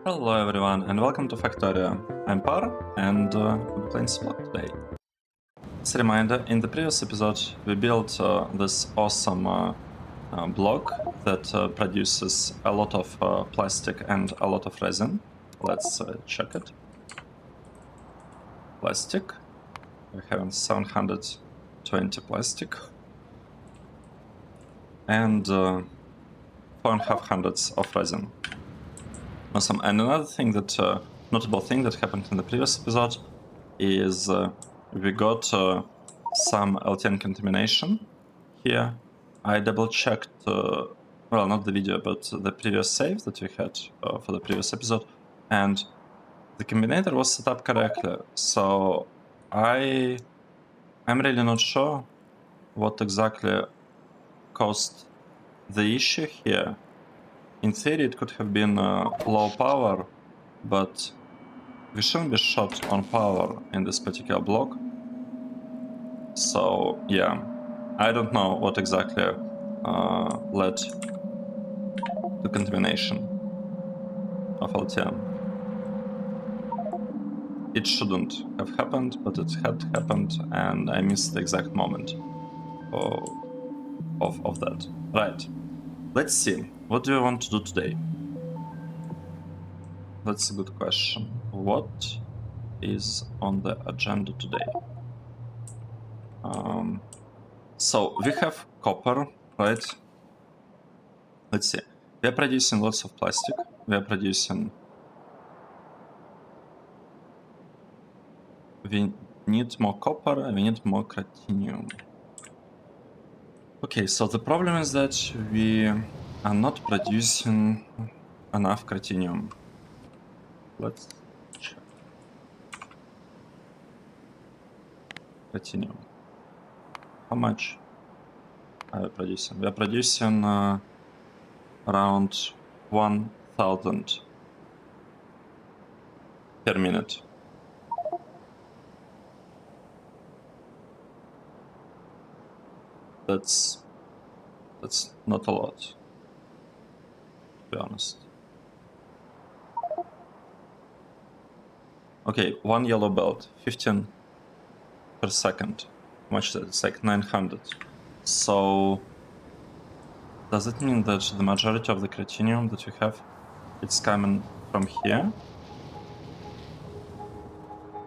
Hello everyone and welcome to Factorio. I'm Par and we're playing Seablock today. As a reminder, in the previous episode we built this awesome block that produces a lot of plastic and a lot of resin. Let's check it. Plastic. We have 720 plastic and 450 of resin. Awesome. And another thing that notable thing that happened in the previous episode is we got some LTN contamination here. I double checked, well, not the video, but the previous save that we had for the previous episode, and the combinator was set up correctly. So I'm really not sure what exactly caused the issue here. In theory, it could have been low power, but we shouldn't be short on power in this particular block. So yeah, I don't know what exactly led to contamination of LTN. It shouldn't have happened, but it had happened, and I missed the exact moment of that. Right, let's see. What do you want to do today? That's a good question. What is on the agenda today? So we have copper, right? Let's see. We are producing lots of plastic. We are producing... We need more copper and we need more cratinium. Okay, so the problem is that we are not producing enough cratinium. Let's check. Cratinium. How much are we producing? We are producing around 1000 per minute. That's not a lot, to be honest. Okay, one yellow belt, 15 per second. How much is that? It's like 900. So does it mean that the majority of the cratinium that we have, it's coming from here?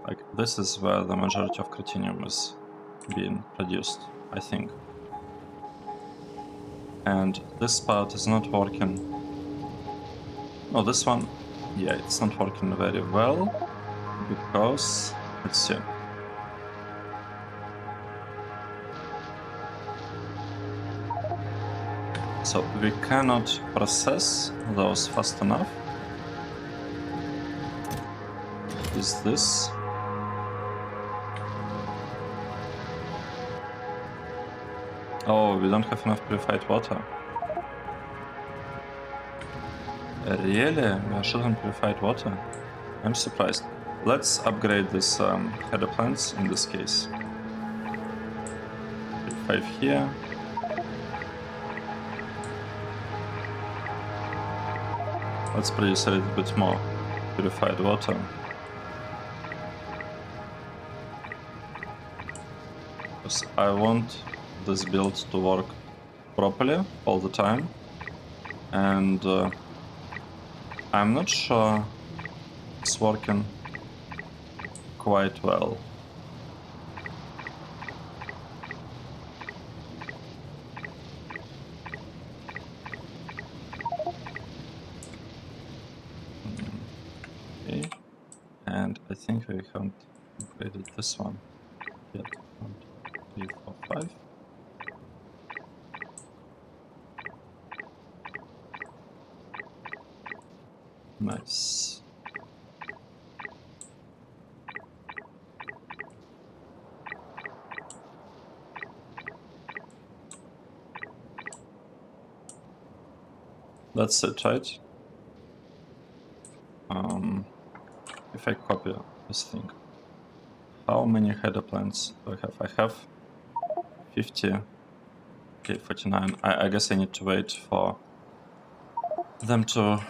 Like, this is where the majority of cratinium is being produced, I think. And this part is not working. No, this one, yeah, it's not working very well, because, let's see. So we cannot process those fast enough. Is this? Oh, we don't have enough purified water. Really? We should have purified water? I'm surprised. Let's upgrade this header plants in this case. 5 here. Let's produce a little bit more purified water. Because I want this build to work properly all the time. And I'm not sure it's working quite well. Okay, and I think we haven't upgraded this one yet. 1, 2, 3, 4, 5. Nice. That's it, right? If I copy this thing, how many header plants do I have? I have 50. Okay, 49. I guess I need to wait for them to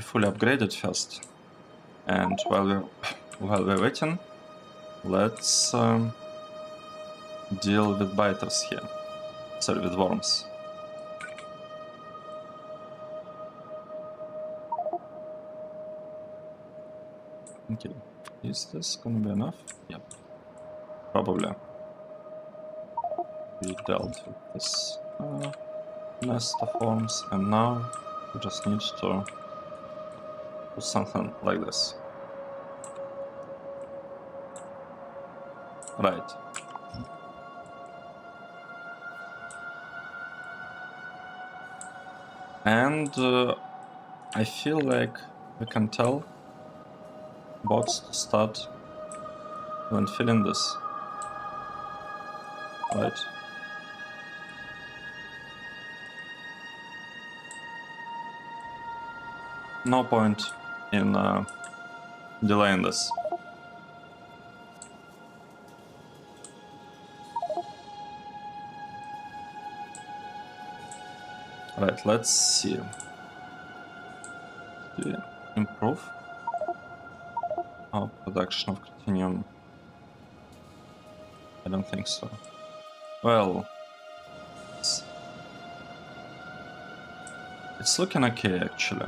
fully upgrade it first. And while we're waiting, let's deal with biters here. Sorry, with worms. Okay, is this gonna be enough? Yep, probably. We dealt with this nest of worms, and now we just need to do something like this. Right. And I feel like we can tell bots to start when filling this. Right. No point in delaying this. Right, let's see. Do we improve our production of Cretinium? I don't think so. Well, it's looking okay actually.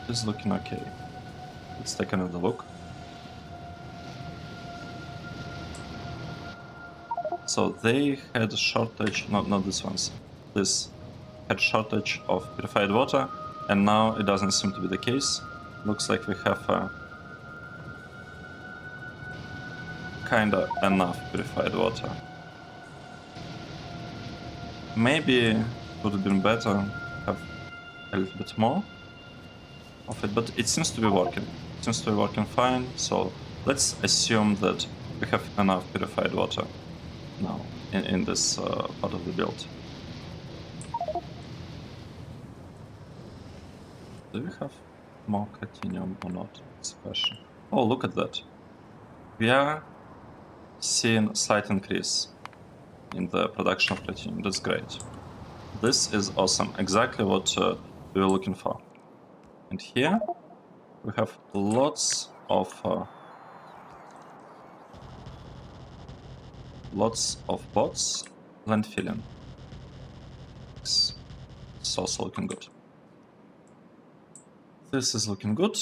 It's looking okay. Let's take another look. So they had a shortage, not this ones. This had shortage of purified water, and now it doesn't seem to be the case. Looks like we have kinda enough purified water. Maybe it would have been better to have a little bit more of it, but it seems to be working. It seems to be working fine, so let's assume that we have enough purified water now in this part of the build. Do we have more Cretinium or not? That's the question. Oh, look at that. We are seeing a slight increase in the production of Cretinium. That's great. This is awesome. Exactly what we were looking for. And here we have lots of bots landfilling. It's also looking good. This is looking good.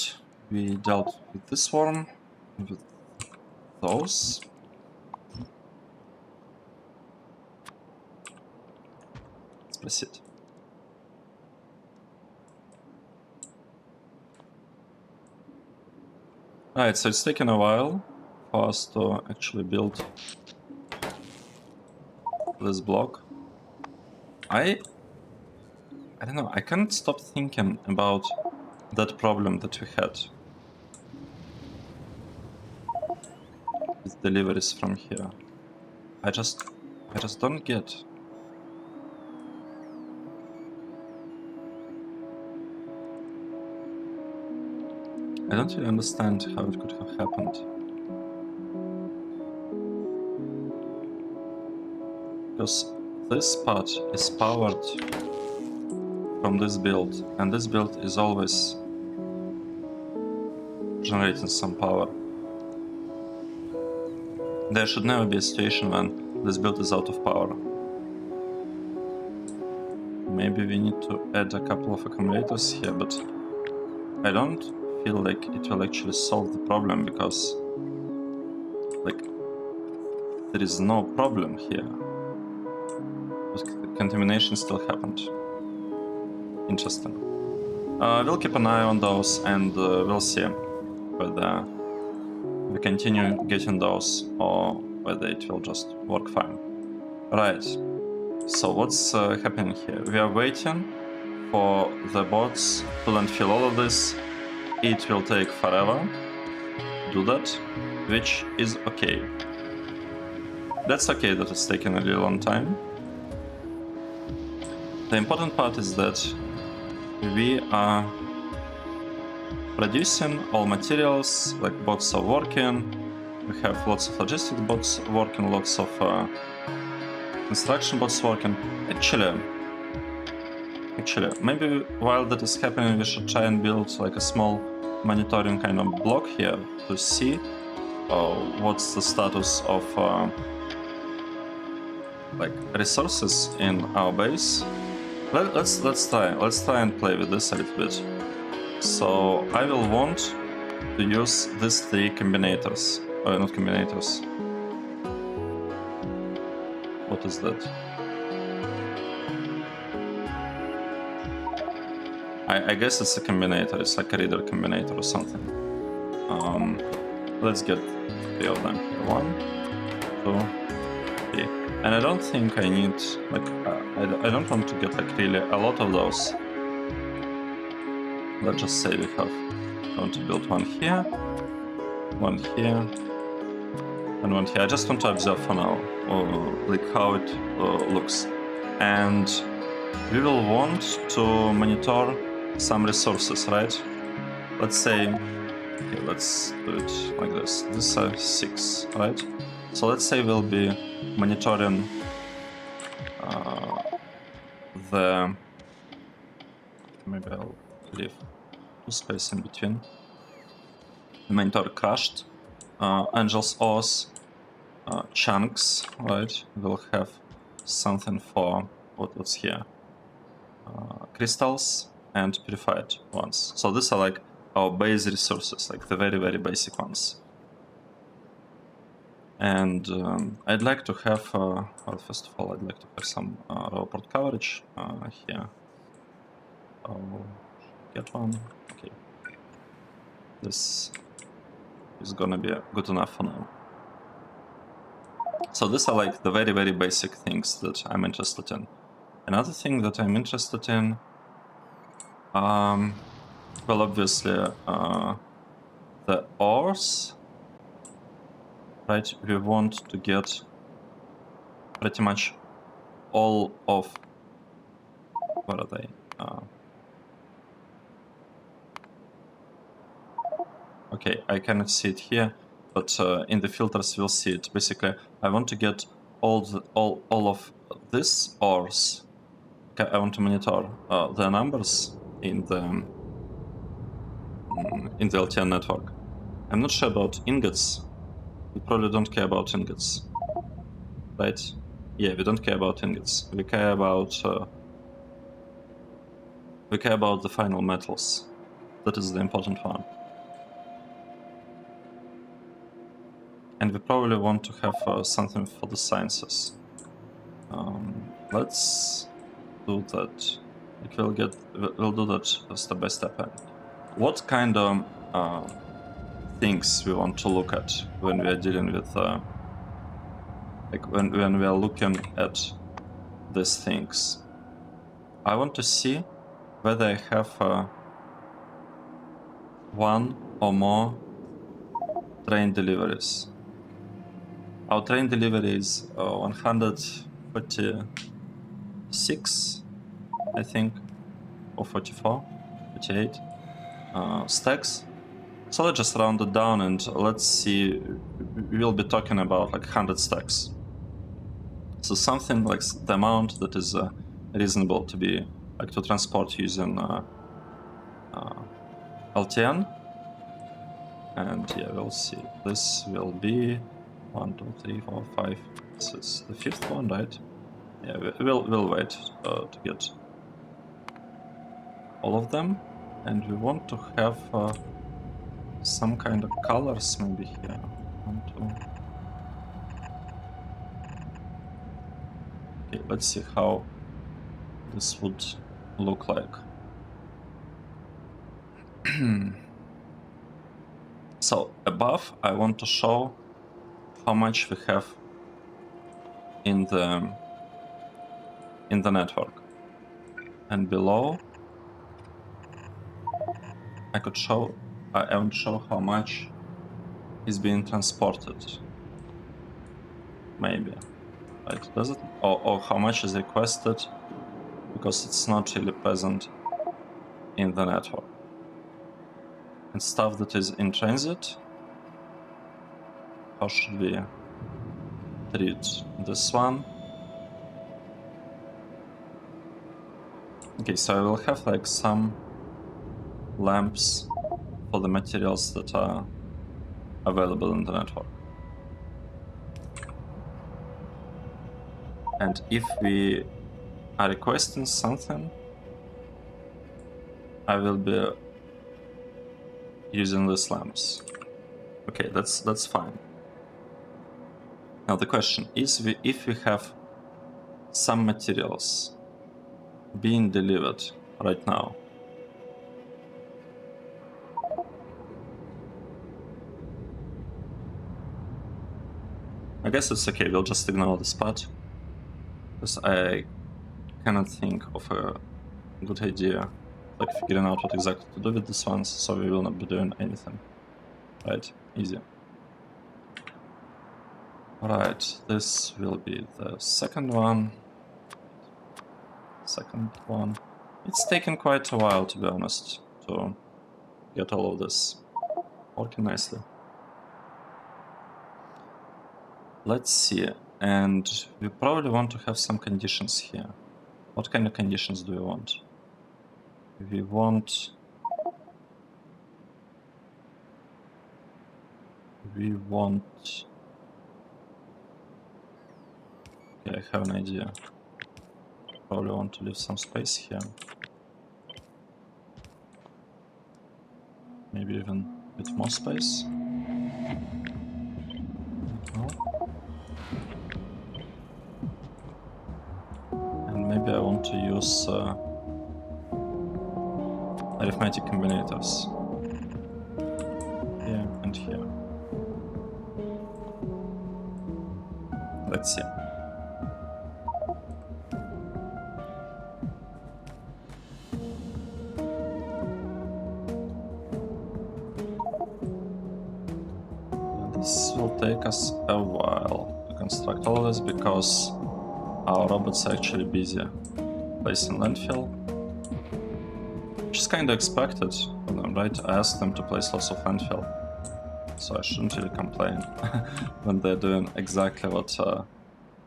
We dealt with this worm, with those. Let's proceed. Alright, so it's taken a while for us to actually build this block. I don't know, I can't stop thinking about that problem that we had with deliveries from here. I just don't get. I don't really understand how it could have happened. Because this part is powered from this build, and this build is always generating some power. There should never be a situation when this build is out of power. Maybe we need to add a couple of accumulators here, but I don't feel like it will actually solve the problem, because like there is no problem here, but contamination still happened. Interesting. We'll keep an eye on those, and we'll see whether we continue getting those or whether it will just work fine. Right, so what's happening here? We are waiting for the bots to landfill all of this. It will take forever to do that, which is okay. That's okay that it's taking a really long time. The important part is that we are producing all materials, like bots are working, we have lots of logistics bots working, lots of construction bots working. Actually Actually, maybe while that is happening, we should try and build like a small monitoring kind of block here to see what's the status of like resources in our base. Let's try and play with this a little bit. So I will want to use these three combinators, not combinators. What is that? I guess it's a combinator. It's like a reader combinator or something. Let's get three of them here. 1, 2, 3. And I don't think I need like I don't want to get like really a lot of those. Let's just say we have. I want to build one here, one here, and one here. I just want to observe for now, like how it looks, and we will want to monitor some resources, right? Let's say, okay, let's do it like this. These are 6, right? So let's say we'll be monitoring the. Maybe I'll leave 2 space in between. Monitor crushed, Angel's ores, chunks, right? We'll have something for what's here. Crystals and purified ones. So these are like our base resources, like the very, very basic ones. And I'd like to have, well, first of all, I'd like to have some raw port coverage here. I'll get one. Okay. This is gonna be good enough for now. So these are like the very, very basic things that I'm interested in. Another thing that I'm interested in, well, obviously, the ores, right? We want to get pretty much all of, what are they? Okay, I cannot see it here, but in the filters we'll see it. Basically, I want to get all of these ores. Okay, I want to monitor the numbers in the LTN network. I'm not sure about ingots. We probably don't care about ingots, right? Yeah, we don't care about ingots. We care about the final metals. That is the important one. And we probably want to have something for the sciences. Let's do that. Like we'll do that step by step. And what kind of things we want to look at when we are dealing with, like when we are looking at these things? I want to see whether I have one or more train deliveries. Our train delivery is 146, I think, or 44, 48 stacks. So let's just round it down and let's see, we'll be talking about like 100 stacks. So something like the amount that is reasonable to be, like to transport using LTN. And yeah, we'll see. This will be 1, 2, 3, 4, 5. This is the 5th one, right? Yeah, we'll wait to get all of them. And we want to have some kind of colors maybe here. 1, 2. Okay, let's see how this would look like. So above, I want to show how much we have in the network, and below, I want to show how much is being transported. Maybe, right? Does it, or how much is requested because it's not really present in the network. And stuff that is in transit, how should we treat this one? Okay, so I will have like some lamps for the materials that are available in the network. And if we are requesting something, I will be using these lamps. Okay, that's fine. Now the question is, if we have some materials being delivered right now, I guess it's okay, we'll just ignore this part, because I cannot think of a good idea, like figuring out what exactly to do with these ones, so we will not be doing anything. Right, easy. Alright, this will be the second one. It's taken quite a while, to be honest, to get all of this working nicely. Let's see, and we probably want to have some conditions here. What kind of conditions do we want? We want... Okay, I have an idea. Probably want to leave some space here. Maybe even a bit more space. And maybe I want to use arithmetic combinators. Here and here. Let's see. This will take us a while to construct all of this because our robots are actually busy placing landfill. Which is kind of expected for them, right? I asked them to place lots of landfill, so I shouldn't really complain when they're doing exactly what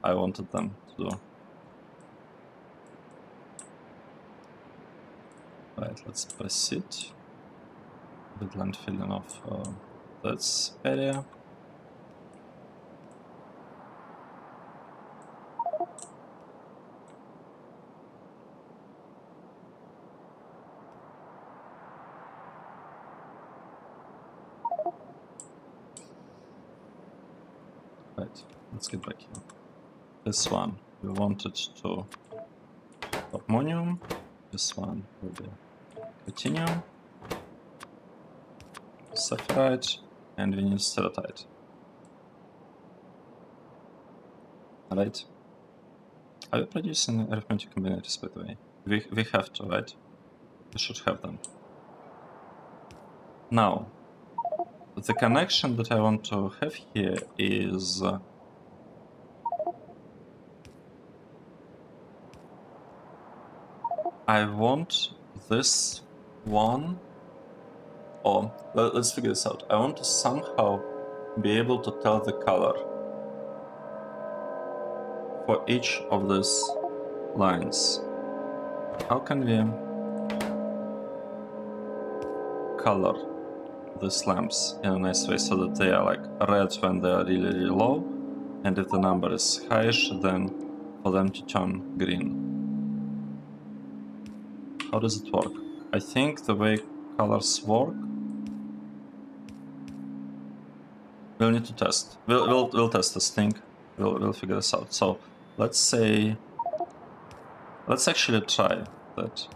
I wanted them to do. Right, let's proceed with landfilling of this area. Right, let's get back here. This one, we wanted to harmonium. This one will be platinum, sapphirite, and we need steatite. Right? Are we producing arithmetic combinators, by the way? We have to, right? We should have them. Now, the connection that I want to have here is I want this one, or let's figure this out. I want to somehow be able to tell the color for each of these lines. How can we color these lamps in a nice way so that they are like red when they are really low, and if the number is highish, then for them to turn green? How does it work? I think the way colors work, we'll need to test. We'll test this thing. We'll figure this out. So let's say, let's actually try that.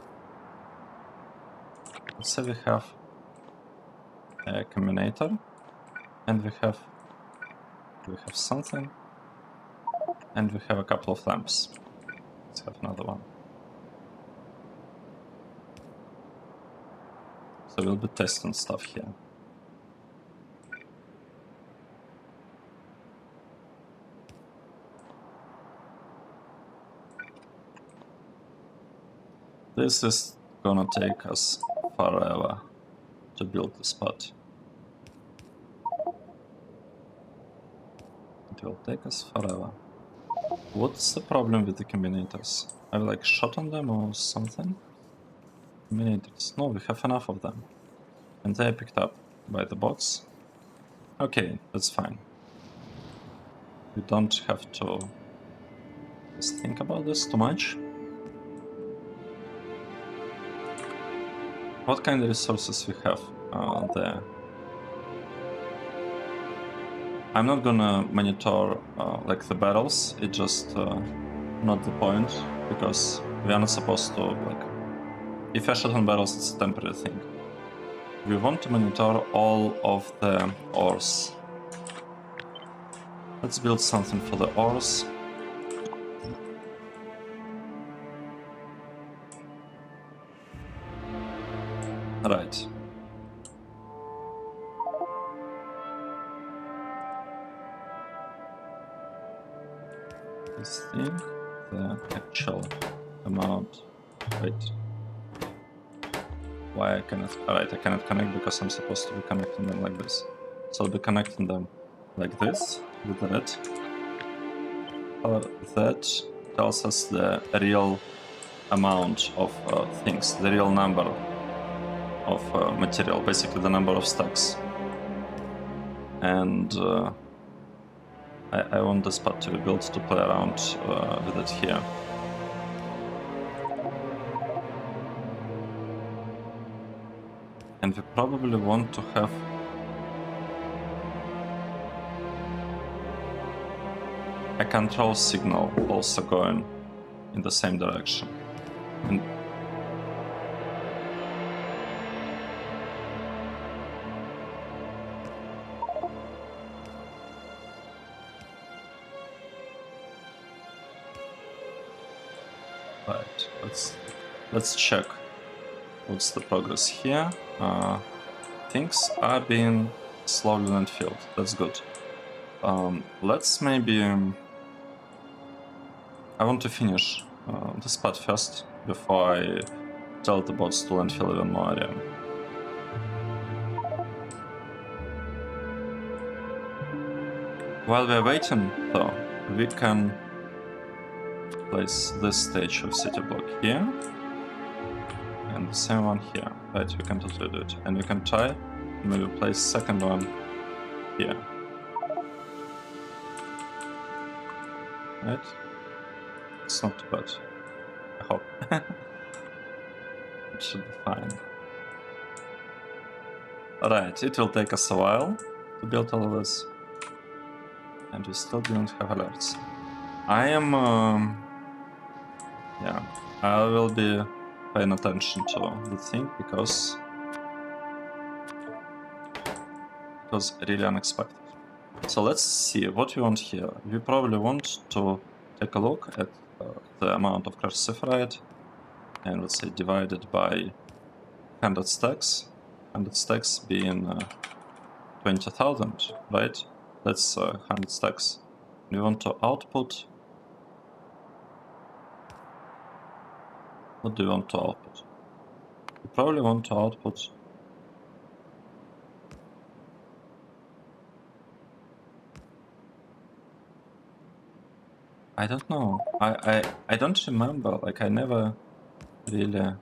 Let's say we have a combinator, and we have something, and we have a couple of lamps. Let's have another one. So we'll be testing stuff here. This is gonna take us forever to build this spot. It will take us forever. What's the problem with the combinators? I've like shot on them or something? Terminators. No, we have enough of them. And they are picked up by the bots. Okay, that's fine. We don't have to just think about this too much. What kind of resources we have there? I'm not gonna monitor like the barrels. It's just not the point, because we are not supposed to, like, if I shot on barrels, it's a temporary thing. We want to monitor all of the ores. Let's build something for the ores. Right. This thing, the actual amount. Wait. Why I cannot? Alright, I cannot connect because I'm supposed to be connecting them like this. So I'll be connecting them like this with the red. That tells us the real amount of things, the real number of material, basically the number of stacks. And I want this part to be built to play around with it here. And we probably want to have a control signal also going in the same direction. And right, let's check what's the progress here. Things are being slowly landfilled. That's good. Let's maybe I want to finish this part first before I tell the bots to landfill even more area. While we're waiting, though, we can place this stage of city block here and the same one here. Right, we can totally do it. And we can try maybe place second one here. Right? It's not too bad. I hope. It should be fine. Alright, it will take us a while to build all of this. And we still didn't have alerts. I am... yeah, I will be paying attention to the thing because it was really unexpected. So let's see what we want here. We probably want to take a look at the amount of cruciferite, and let's say divided by 100 stacks. 100 stacks being 20,000, right? That's 100 stacks. We want to output. What do we want to output? We probably want to output I don't know. I don't remember. Like, I never really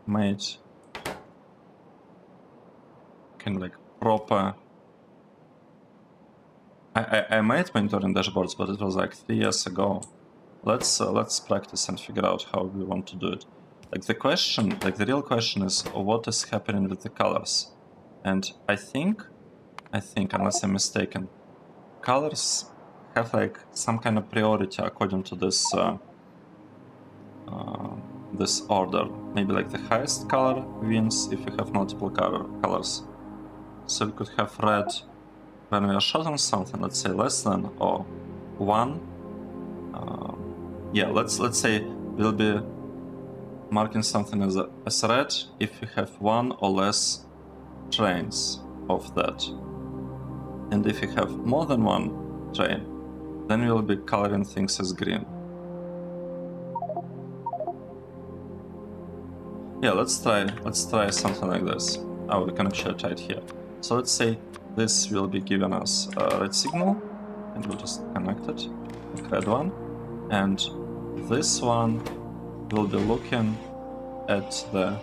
made kind of like proper. I made monitoring dashboards, but it was like 3 years ago. Let's practice and figure out how we want to do it. Like the question, like the real question is what is happening with the colors, and I think unless I'm mistaken, colors have like some kind of priority according to this this order. Maybe like the highest color wins if you have multiple colors. So we could have red when we are shooting something, let's say less than or 1. Yeah, let's say we'll be marking something as red if we have 1 or less trains of that. And if you have more than 1 train, then we'll be coloring things as green. Yeah, let's try something like this. Oh, we can actually try it here. So let's say this will be giving us a red signal, and we'll just connect it, like red one, and this one will be looking at the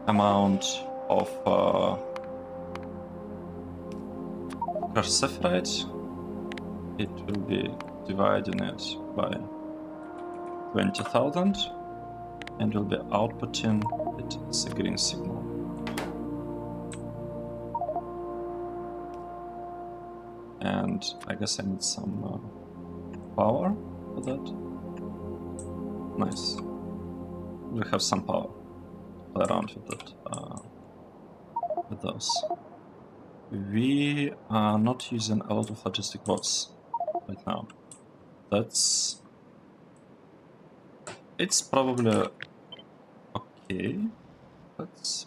amount of crash rate, it will be dividing it by 20,000 and will be outputting it as a green signal. And I guess I need some power for that. Nice. We have some power to play around with that, with those. We are not using a lot of logistic bots right now. It's probably okay. Let's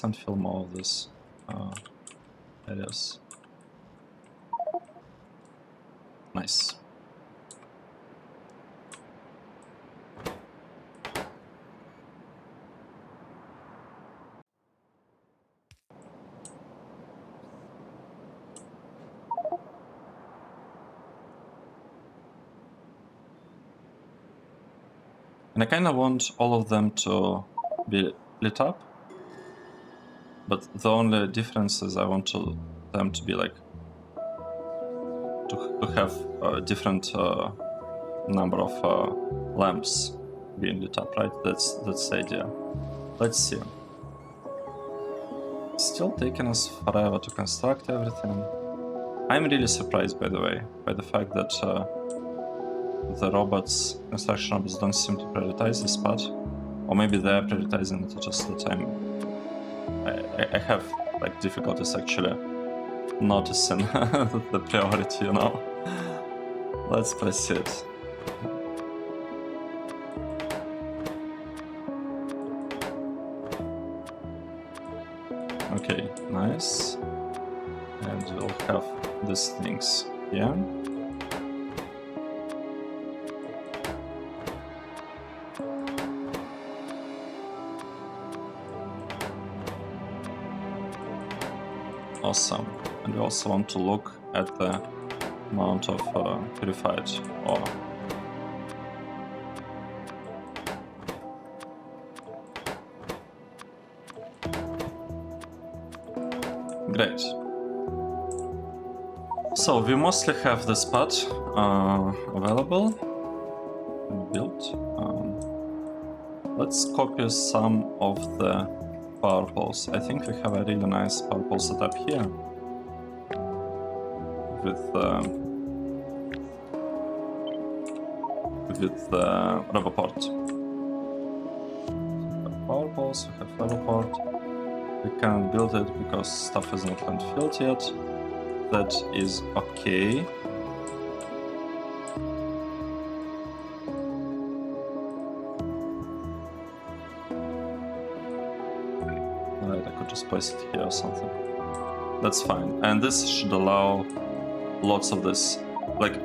unfill more of this areas. Nice. And I kind of want all of them to be lit up, but the only difference is I want them to be like to have a different number of lamps being lit up, right? That's the idea. Let's see. It's still taking us forever to construct everything. I'm really surprised, by the way, by the fact that the construction robots don't seem to prioritize this part. Or maybe they're prioritizing it, just that I have like difficulties actually noticing the priority, you know. Let's proceed. Okay, nice. And we'll have these things here. Awesome. And we also want to look at the amount of purified ore. Great. So we mostly have this part available and built. Let's copy some of the power poles. I think we have a really nice power pole setup here with Roboport. We have power poles, we have Roboport. We can't build it because stuff is not filled yet. That is okay. Right, I could just place it here or something. That's fine. And this should allow lots of this. Like,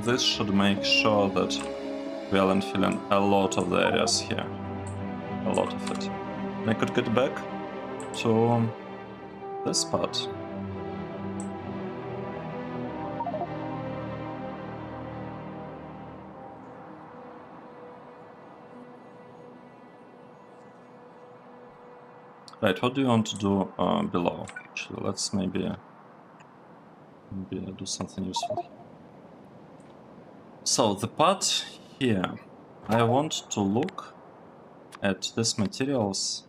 this should make sure that we are filling a lot of the areas here. A lot of it. And I could get back to this part. Right, what do you want to do below? Actually, let's maybe do something useful here. So the part here, I want to look at these materials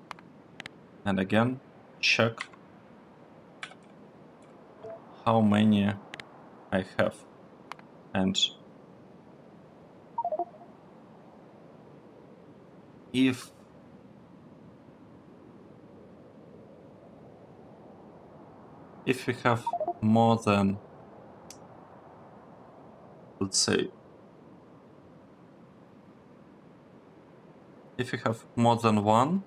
and again check how many I have. And if we have more than, let's say, if we have more than one,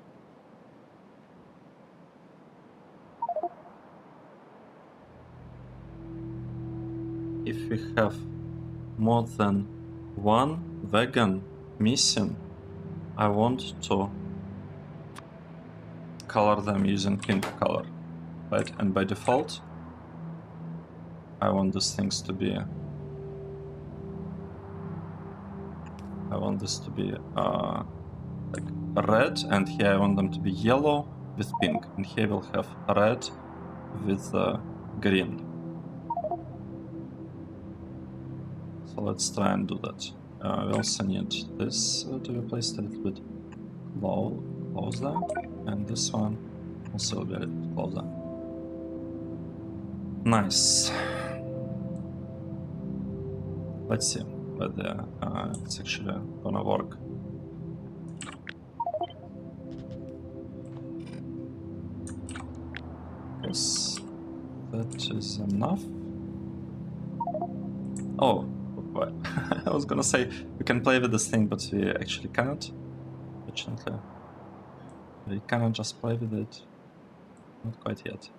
vegan missing, I want to color them using pink color. Right, and by default, I want these things to be I want this to be like red, and here I want them to be yellow with pink, and here we'll have red with green. So let's try and do that. We also need this to be placed a little bit closer, and this one also will be a little bit closer. Nice. Let's see whether it's actually gonna work. Yes, that is enough. Oh, what? I was gonna say we can play with this thing, but we actually cannot. Fortunately, we cannot just play with it. Not quite yet.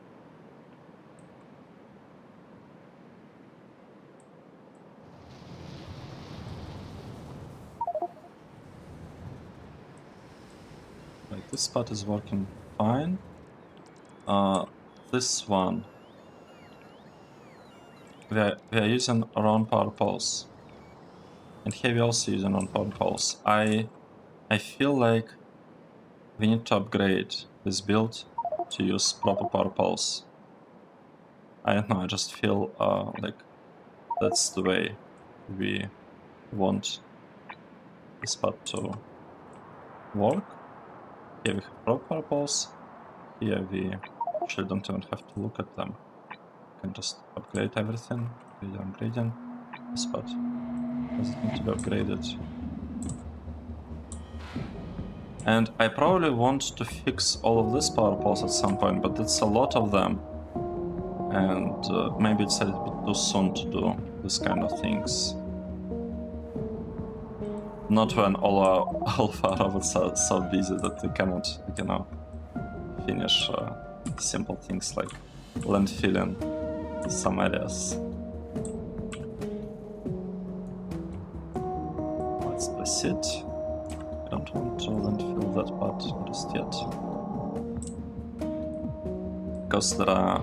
Like this part is working fine. This one, we are using round power poles, and here we also using round power poles. I feel like we need to upgrade this build to use proper power poles. I don't know. I just feel like that's the way we want this part to work. Here we have proper power poles. Here we actually don't even have to look at them. We can just upgrade everything. Upgrading. This part does it need to be upgraded. And I probably want to fix all of these power poles at some point, but it's a lot of them. And maybe it's a little bit too soon to do this kind of things. Not when all our robots are so busy that they cannot, you know, finish simple things like landfilling some areas. Let's place it. I don't want to landfill that part just yet, because there are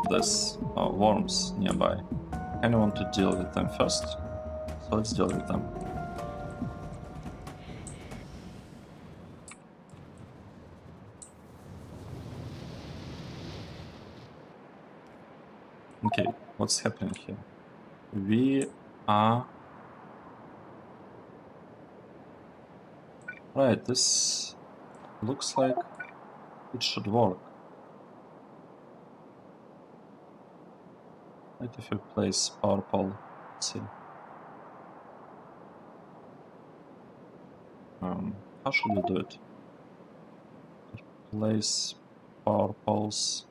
these worms nearby. I kind of want to deal with them first, so let's deal with them. Okay, what's happening here? We are... Right, this looks like it should work. Right, if you place power pole, let's see. How should we do it? Place power poles.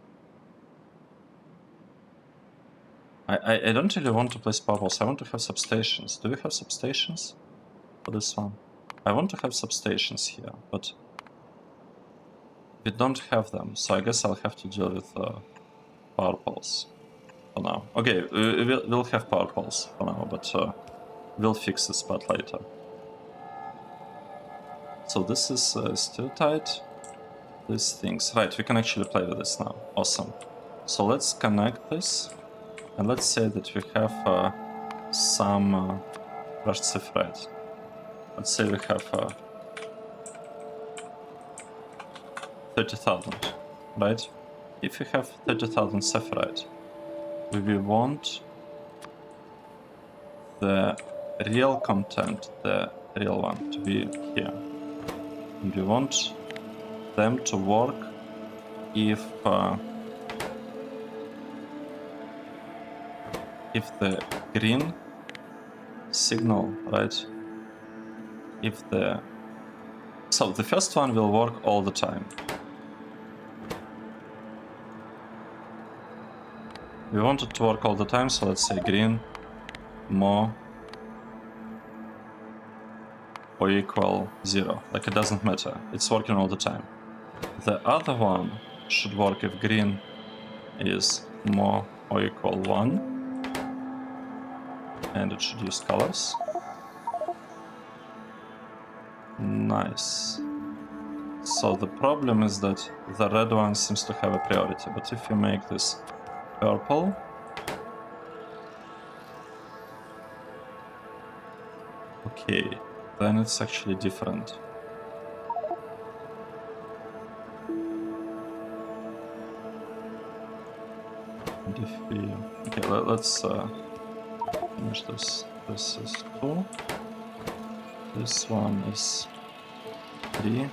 I don't really want to place power poles. I want to have substations. Do we have substations for this one? I want to have substations here, but we don't have them, so I guess I'll have to deal with power poles for now. Okay, we'll have power poles for now, but we'll fix this part later. So this is still tight. These things. Right, we can actually play with this now. Awesome. So let's connect this, and let's say that we have some brushed sepharite. Let's say we have 30,000, right? If we have 30,000 sepharite, we want the real content, the real one, to be here. And we want them to work if the green signal, right? So the first one will work all the time. We want it to work all the time, so let's say green more or equal 0. Like, it doesn't matter. It's working all the time. The other one should work if green is more or equal 1. And it should use colors. Nice. So the problem is that the red one seems to have a priority, but if you make this purple, okay, then it's actually different. And if we... Okay, let's finish this. This is 2. This one is 3.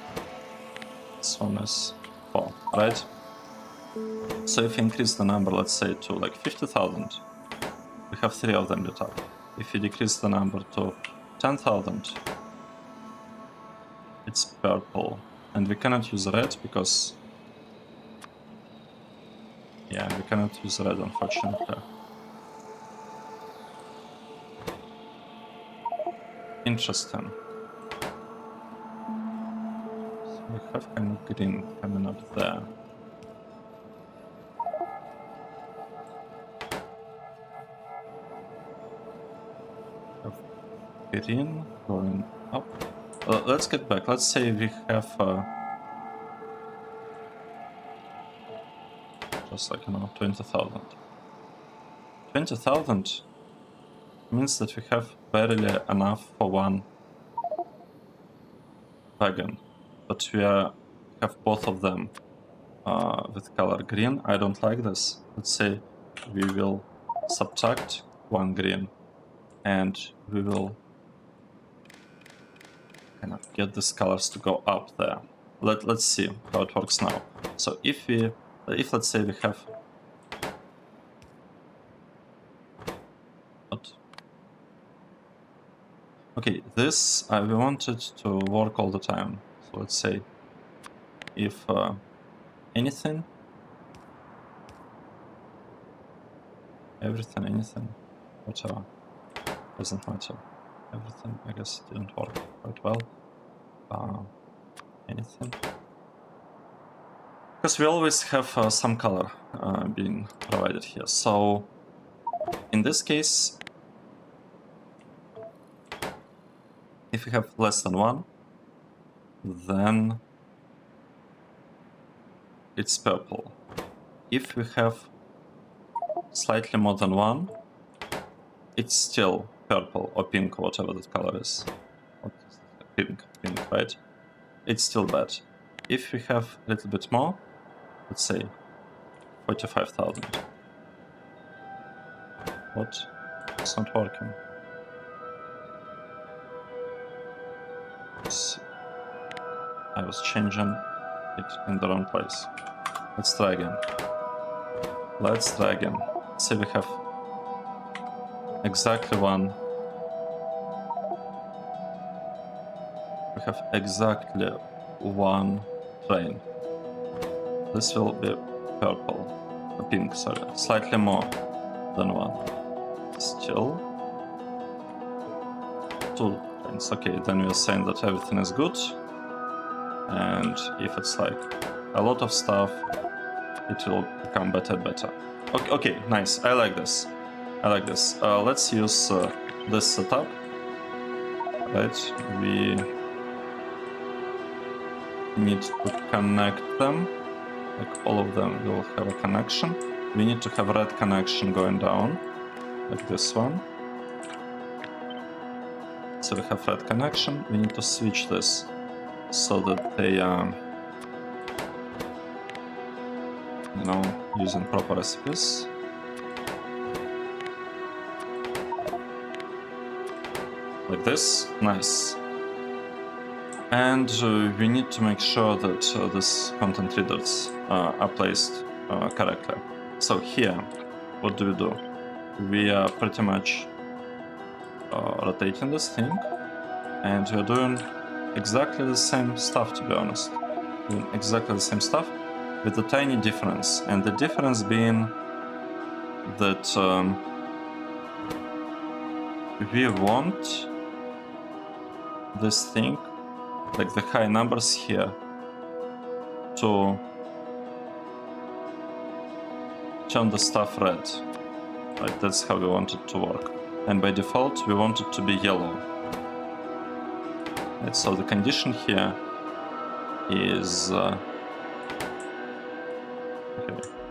This one is 4, right? So if we increase the number, let's say to like 50,000, we have 3 of them lit up. If we decrease the number to 10,000, it's purple. And we cannot use red because... Yeah, we cannot use red, unfortunately. Interesting. So we have kind of green coming up there. Green going up. Let's get back. Let's say we have just like, 20,000. 20,000 means that we have barely enough for one wagon, but we have both of them with color green. I don't like this. Let's say we will subtract one green and we will kind of get these colors to go up there. Let's see how it works now. So if let's say we have... What? Okay, this we want it to work all the time. So let's say if anything, everything, anything, whatever, doesn't matter. Everything, I guess, didn't work quite well. Anything. Because we always have some color being provided here. So in this case, if we have less than 1, then it's purple. If we have slightly more than 1, it's still purple or pink or whatever that color is. Pink, right? It's still bad. If we have a little bit more, let's say 45,000. What? It's not working. I was changing it in the wrong place. Let's try again. Let's try again. Say we have exactly one. We have exactly one train. This will be purple, pink, sorry, slightly more than 1. Still 2 trains. Okay, then we're saying that everything is good. And if it's like a lot of stuff, it will become better and better. Okay, nice. I like this. Let's use this setup. Right, we need to connect them. Like all of them will have a connection. We need to have a red connection going down, like this one. So we have red connection. We need to switch this so that they are, using proper recipes. Like this, nice. And we need to make sure that these content readers are placed correctly. So here, what do? We are pretty much rotating this thing, and we're doing exactly the same stuff, to be honest. Doing exactly the same stuff with a tiny difference, and the difference being that we want this thing, like the high numbers here, to turn the stuff red. Right, that's how we want it to work. And by default, we want it to be yellow. Right, so the condition here is... okay,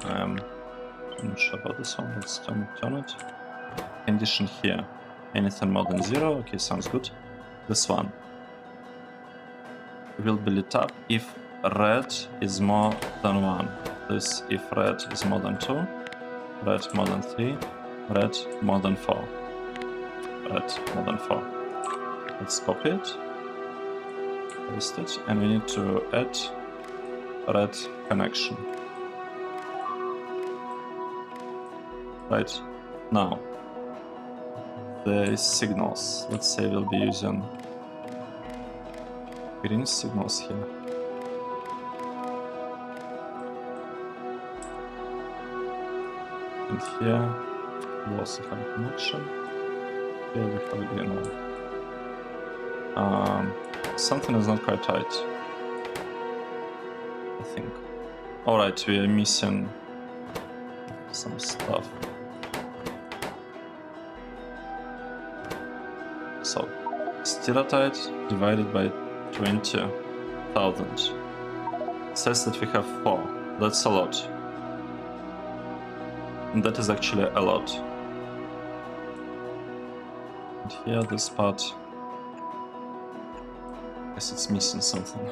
I'm not sure about this one. Let's turn it. Condition here, anything more than 0. Okay, sounds good. This one, will be lit up if red is more than 1. This if red is more than 2, red more than 3, red more than 4. Red more than 4. Let's copy it, paste it, and we need to add red connection. Right now, the signals, let's say we'll be using green signals here. And here we also have a connection. Here we have a green one. Something is not quite right, I think. Alright, we are missing some stuff. So, stereotype divided by 20,000. It says that we have 4. That's a lot. And that is actually a lot. And here, this part, I guess it's missing something.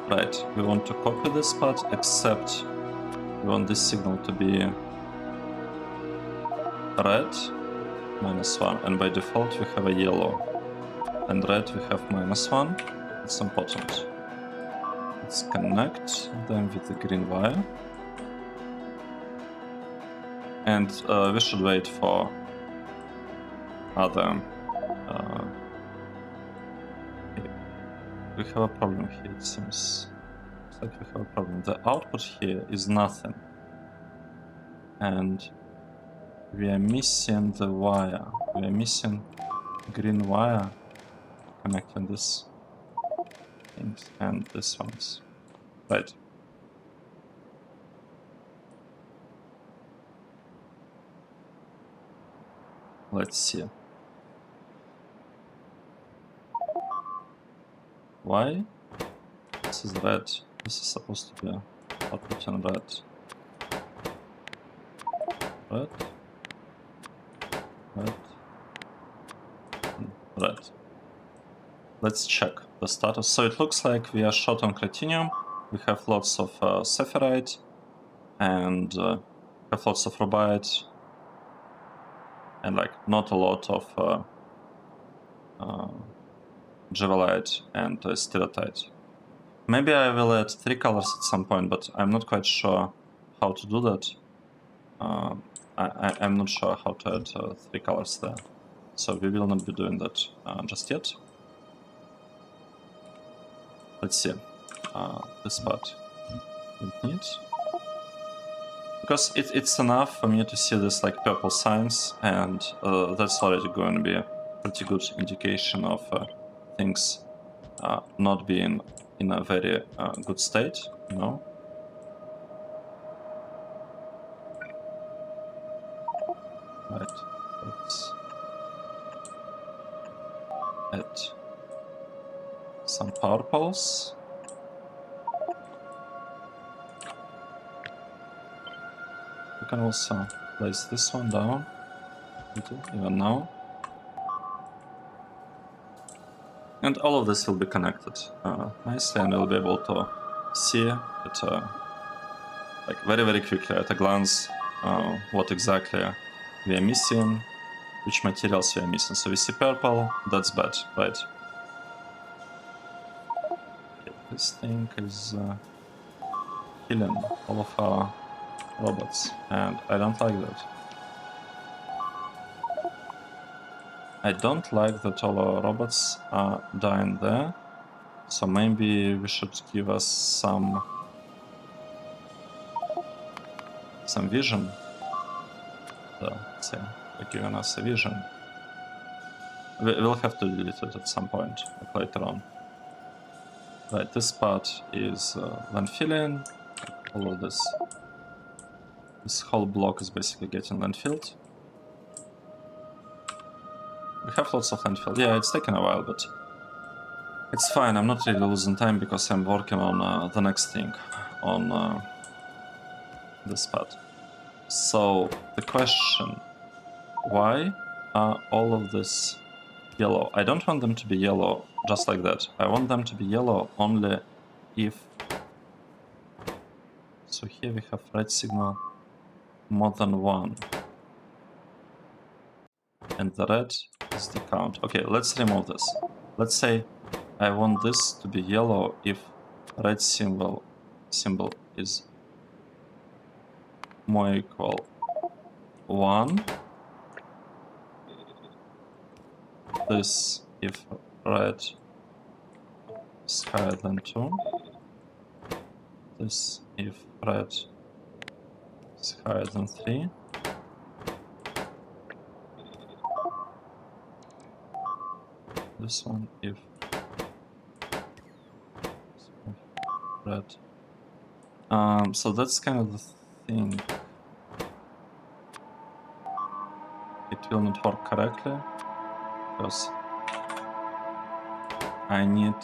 Right, we want to copy this part, except we want this signal to be red, -1, and by default we have a yellow. And red we have -1, it's important. Let's connect them with the green wire. And we should wait for other... we have a problem here, it seems. Looks like we have a problem. The output here is nothing. And we are missing the wire. We are missing green wire connecting these things and these ones. Right. Let's see. Why? This is red. This is supposed to be output in red. Red. Red. Red. Let's check the status. So it looks like we are short on Cretinium. We have lots of Saphirite and have lots of Rubite and like not a lot of Javelite and Stereotype. Maybe I will add 3 colors at some point, but I'm not quite sure how to do that. I'm not sure how to add 3 colors there. So we will not be doing that just yet. Let's see. This part. Because it's enough for me to see this like purple signs, and that's already going to be a pretty good indication of things not being in a very good state, you know. Right, let's add some purples. We can also place this one down, even now. And all of this will be connected nicely, and we'll be able to see it like very quickly at a glance what exactly we are missing, which materials we are missing. So we see purple, that's bad, right? Okay, this thing is killing all of our robots, and I don't like that. I don't like that all our robots are dying there, so maybe we should give us some vision. Let's say, like giving us a vision. We'll have to delete it at some point, like later on. Right, this part is landfilling. All of this whole block is basically getting landfilled. We have lots of landfill. Yeah, it's taken a while, but it's fine. I'm not really losing time because I'm working on the next thing, on this part. So the question, why all of this yellow. I don't want them to be yellow just like that. I want them to be yellow only if... So here we have red signal more than 1. And the red is the count. Okay, let's remove this. Let's say I want this to be yellow if red symbol is more equal 1. This if red is higher than 2. This if red is higher than 3. This one if red. So that's kind of the thing. It will not work correctly because I need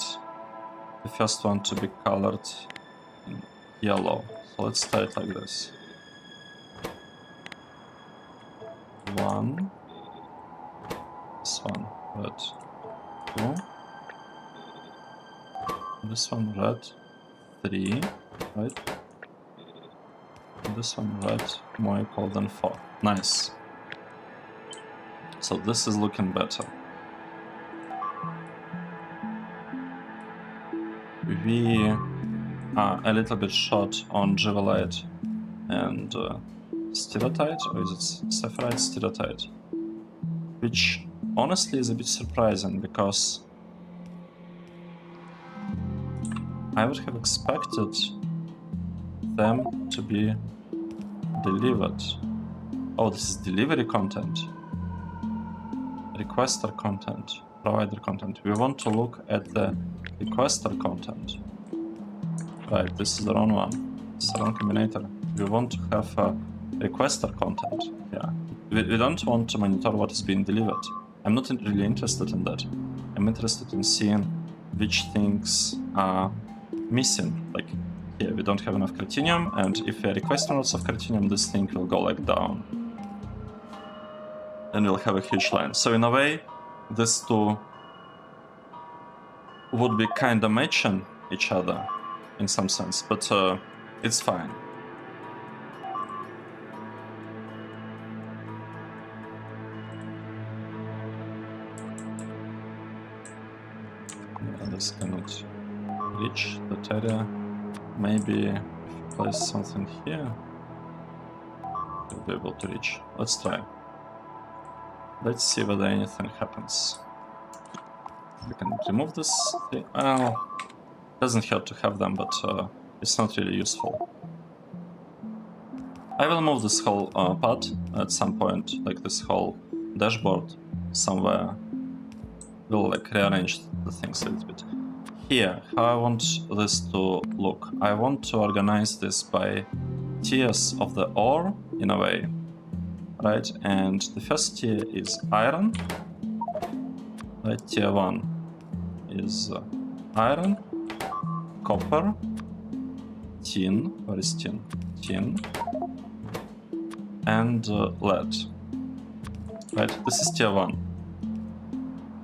the first one to be colored in yellow. So let's start like this. 1. This one red. 2. This one red. 3. Right? This one red more equal than 4. Nice. So this is looking better. We are a little bit short on Lite and Stereotype, or is it Sapphire Stereotype? Which honestly is a bit surprising because I would have expected them to be delivered. Oh, this is delivery content. Requester content, provider content. We want to look at the requester content. Right, this is the wrong one. It's the wrong combinator. We want to have a requester content. Yeah, we don't want to monitor what is being delivered. I'm not really interested in that. I'm interested in seeing which things are missing. Like here, we don't have enough Critinium, and if we are requesting lots of Critinium, this thing will go like down. And we'll have a huge line. So in a way, these two would be kind of matching each other in some sense, but it's fine. Yeah, this cannot reach that area. Maybe if we place something here, we'll be able to reach. Let's try. Let's see whether anything happens. We can remove this thing. Well, doesn't hurt to have them, but it's not really useful. I will move this whole part at some point, like this whole dashboard somewhere. We'll like rearrange the things a little bit. Here, how I want this to look. I want to organize this by tiers of the ore in a way, right? And the first tier is iron, right? Tier 1 is iron, copper, tin, where is tin? Tin, and lead, right? This is tier 1.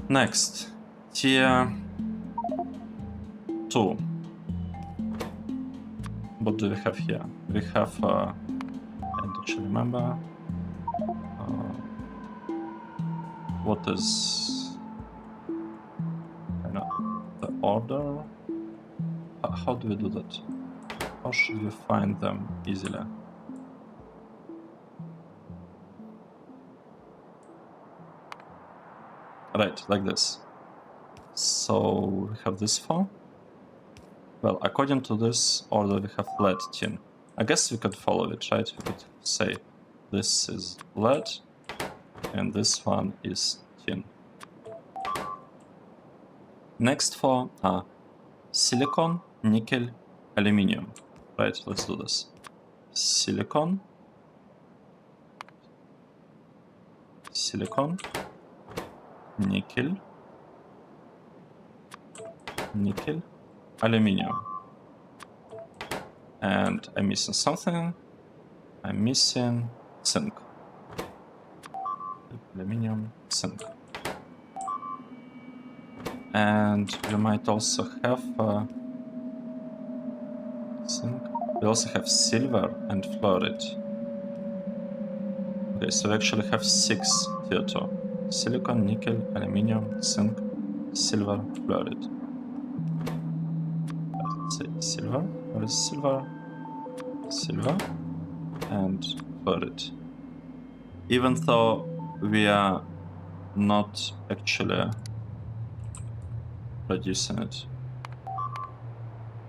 Next, tier 2. What do we have here? We have, I don't actually remember, what is the order? How do we do that? How should we find them easily? Right, like this. So we have this four. Well, according to this order, we have lead, tin. I guess we could follow it, right? We could say this is lead, and this one is tin. Next four are silicon, nickel, aluminium. Right, let's do this. Silicon, silicon, nickel, nickel, aluminium. And I'm missing something. I'm missing zinc. aluminium, zinc. And we might also have zinc. We also have silver and fluoride. Okay, so we actually have 6 tier 2. Silicon, nickel, aluminium, zinc, silver, fluoride. Let's say silver. What is silver? Silver and fluoride. Even though we are not actually producing it.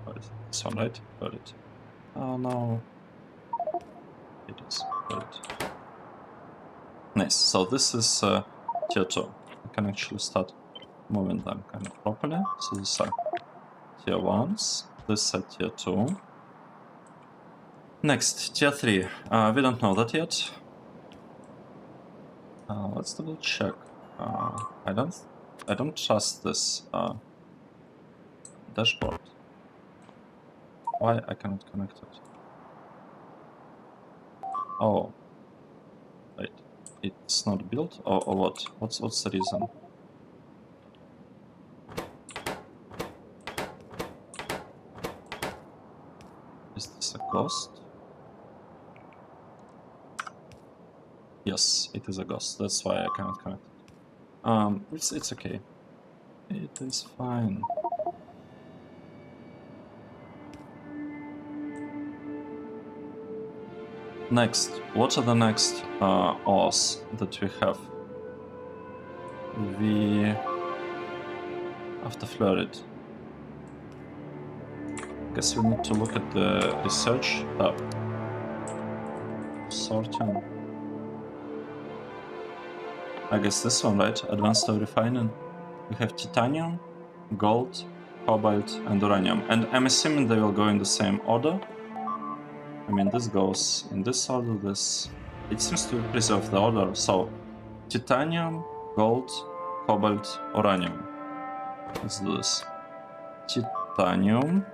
What is this one, right? Fluoride. Oh no. It is fluoride. Nice. So this is tier 2. We can actually start moving them kind of properly. So these are tier 1s. This are tier 2. Next, tier 3. We don't know that yet. Let's double check. I don't trust this dashboard. Why I cannot connect it? Oh, wait. It's not built, or what? What's the reason? Is this a ghost? Yes, it is a ghost. That's why I cannot connect it. It's okay. It is fine. Next, what are the next ores that we have? After fluoride. Guess we need to look at the research tab. Sorting. I guess this one, right? Advanced ore refining. We have titanium, gold, cobalt, and uranium. And I'm assuming they will go in the same order. I mean, this goes in this order, this... It seems to preserve the order. So, titanium, gold, cobalt, uranium. Let's do this. Titanium,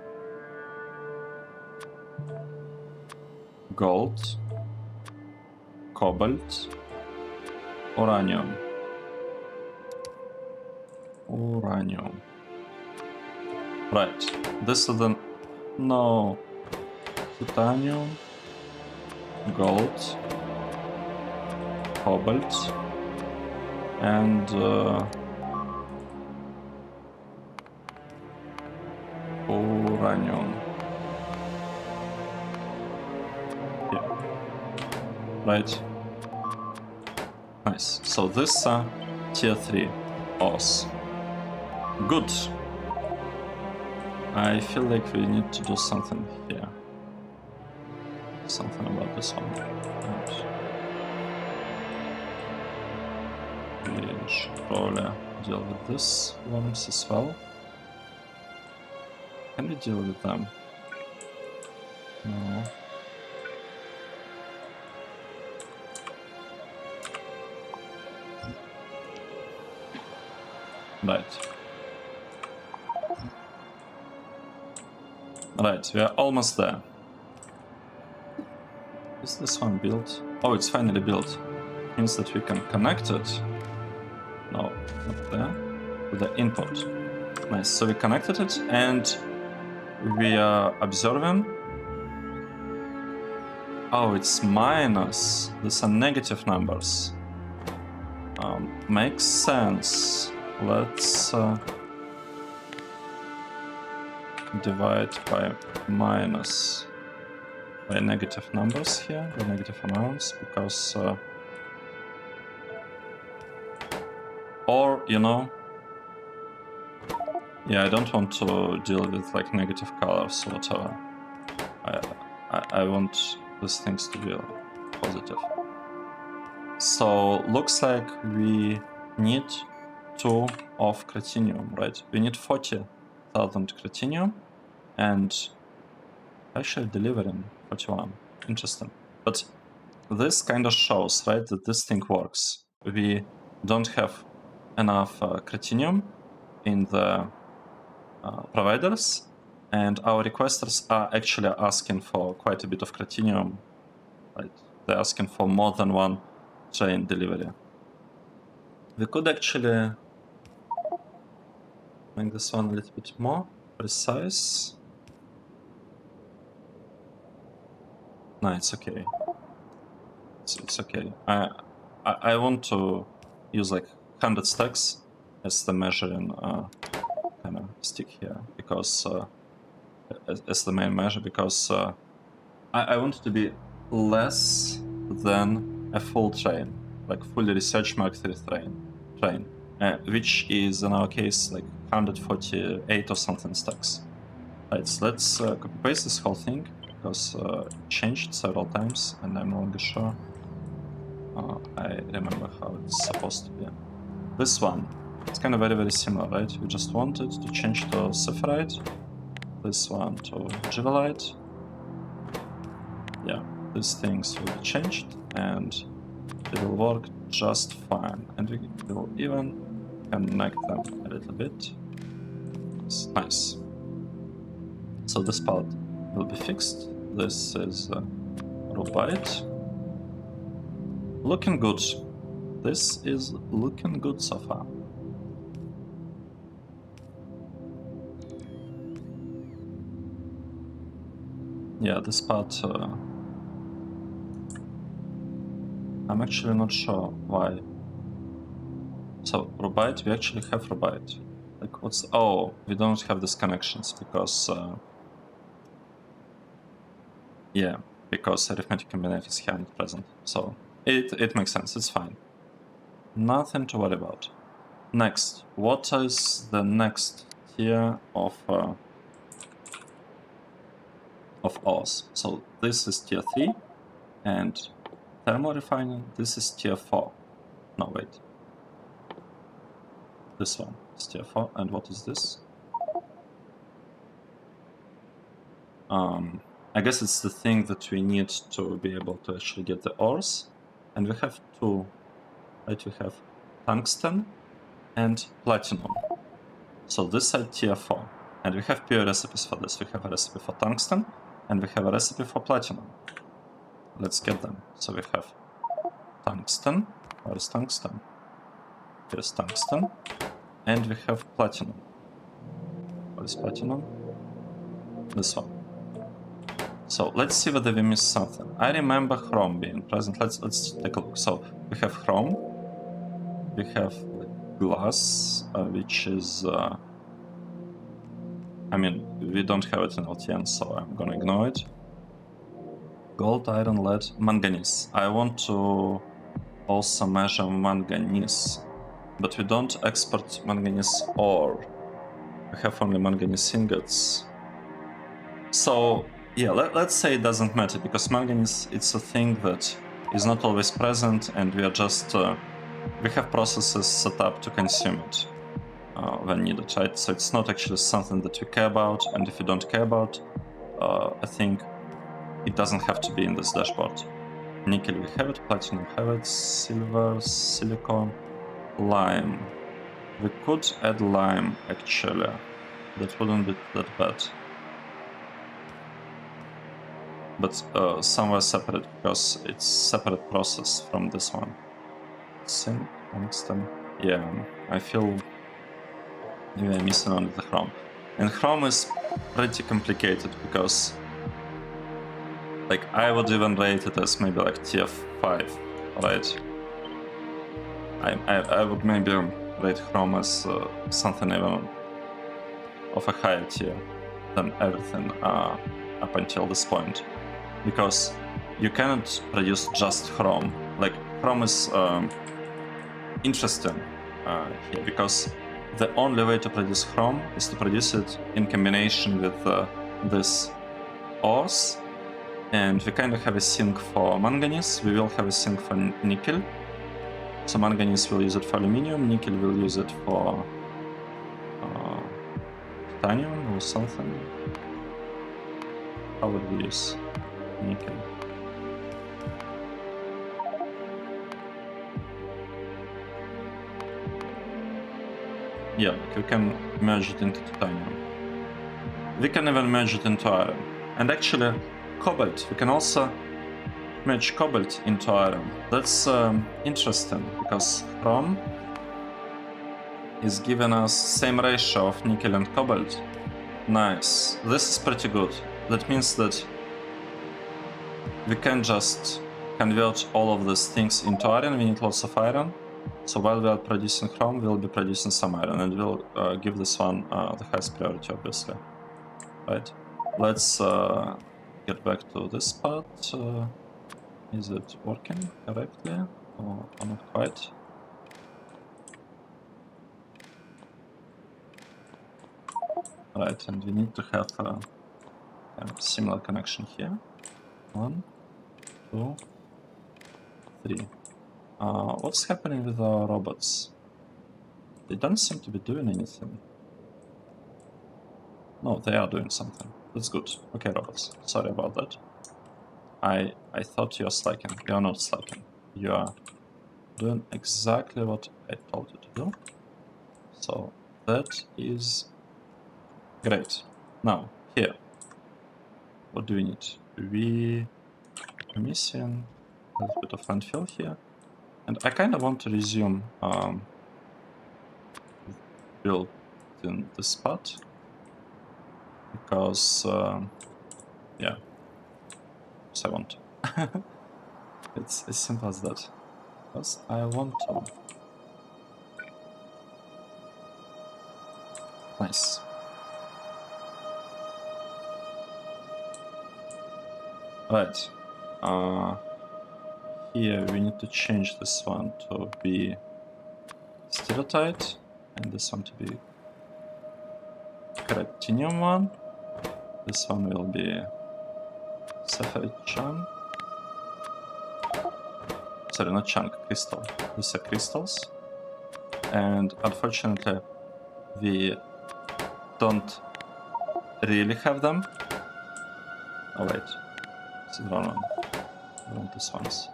gold, cobalt, uranium. Uranium. Right. This is the... No. Titanium, gold, cobalt, and uranium. Yeah. Right. Nice. So this are tier 3 ores. Good. I feel like we need to do something here. Something about this one. And we should probably deal with this ones as well. Can we deal with them? No. Right. Right, we are almost there. Is this one built? Oh, it's finally built. Means that we can connect it. No, not there. With the input. Nice. So we connected it and we are observing. Oh, it's minus. These are negative numbers. Makes sense. Let's divide by minus. By negative numbers here, by negative amounts, because or, you know, yeah, I don't want to deal with like negative colors or whatever. I want these things to be positive. So looks like we need 2 of cretinium, right? We need 40,000 cretinium and actually delivering 41. Interesting. But this kind of shows, right, that this thing works. We don't have enough cretinium in the providers, and our requesters are actually asking for quite a bit of cretinium. Right? They're asking for more than 1 train delivery. We could actually make this one a little bit more precise. No, it's okay. It's okay. I want to use like 100 stacks as the measuring kind of stick here, because as the main measure, because I want it to be less than a full train, like fully research Mark III train, which is in our case like 148 or something stacks. Right, so let's copy paste this whole thing, because it changed several times and I'm no longer sure. I remember how it's supposed to be. This one, it's kind of very similar, right? We just wanted to change to Sephiroth, this one to Jivelite. Yeah, these things will be changed and it will work just fine. And we will even connect them a little bit. It's nice. So this part will be fixed. This is Robite. Looking good. This is looking good so far. Yeah, this part, I'm actually not sure why. So, Robite, we actually have Robite. Like, what's... Oh, we don't have these connections because... yeah, because arithmetic combinators here aren't present. So, it makes sense, it's fine. Nothing to worry about. Next, what is the next tier of ores? So, this is tier 3, and thermal refining, this is tier 4. No, wait. This one is tier 4, and what is this? I guess it's the thing that we need to be able to actually get the ores. And we have two, right? We have tungsten and platinum. So this is tier 4. And we have pure recipes for this. We have a recipe for tungsten, and we have a recipe for platinum. Let's get them. So we have tungsten. Where is tungsten? Here's tungsten. And we have platinum. Where is platinum? This one. So let's see whether we missed something. I remember chrome being present. Let's take a look. So we have chrome. We have glass, which is... I mean, we don't have it in LTN, so I'm gonna ignore it. Gold, iron, lead, manganese. I want to also measure manganese, but we don't export manganese ore. We have only manganese ingots. So yeah, let's say it doesn't matter, because manganese, it's a thing that is not always present, and we are just we have processes set up to consume it when needed, right? So it's not actually something that we care about, and if you don't care about a thing, it doesn't have to be in this dashboard. Nickel, we have it. Platinum, have it. Silver, silicon, lime. We could add lime, actually. That wouldn't be that bad. But somewhere separate, because it's separate process from this one. Zinc, tungsten. Yeah, I feel we are missing on the chrome. And chrome is pretty complicated, because like I would even rate it as maybe like tier 5, right? I would maybe rate chrome as something even of a higher tier than everything up until this point. Because you cannot produce just chrome. Like, chrome is interesting here, because the only way to produce chrome is to produce it in combination with this ores. And we kind of have a sink for manganese, we will have a sink for nickel. So manganese will use it for aluminium, nickel will use it for titanium or something. How would we use nickel? Yeah, we can merge it into titanium. We can even merge it into iron. And actually, cobalt, we can also merge cobalt into iron. That's interesting, because chrome is giving us same ratio of nickel and cobalt. Nice. This is pretty good. That means that we can just convert all of these things into iron. We need lots of iron. So while we are producing chrome, we'll be producing some iron, and we'll give this one the highest priority, obviously. Right. Let's get back to this part. Is it working correctly or not quite? Right, and we need to have a kind of similar connection here. 1, 2, 3. What's happening with our robots? They don't seem to be doing anything. No, they are doing something. That's good. Okay, robots. Sorry about that. I thought you were slacking. You are not slacking. You are doing exactly what I told you to do. So that is great. Now, here. What do we need? We are missing a little bit of landfill here. And I kind of want to resume building this spot. Because, yeah. Because I want to. It's as simple as that. Because I want to. Nice. Right. Here we need to change this one to be stereotype, and this one to be Cratinium one. This one will be sapphire chunk. Sorry, not chunk, crystal. These are crystals. And unfortunately, we don't really have them. Oh wait, this is the wrong one. I want these ones.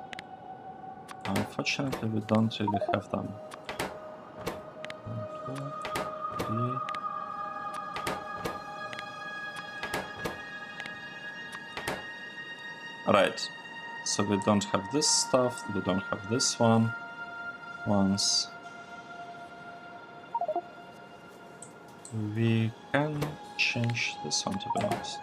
Unfortunately, we don't really have them. 1, 2, 3. Right, so we don't have this stuff, we don't have this one. Once we can change this one, to be honest.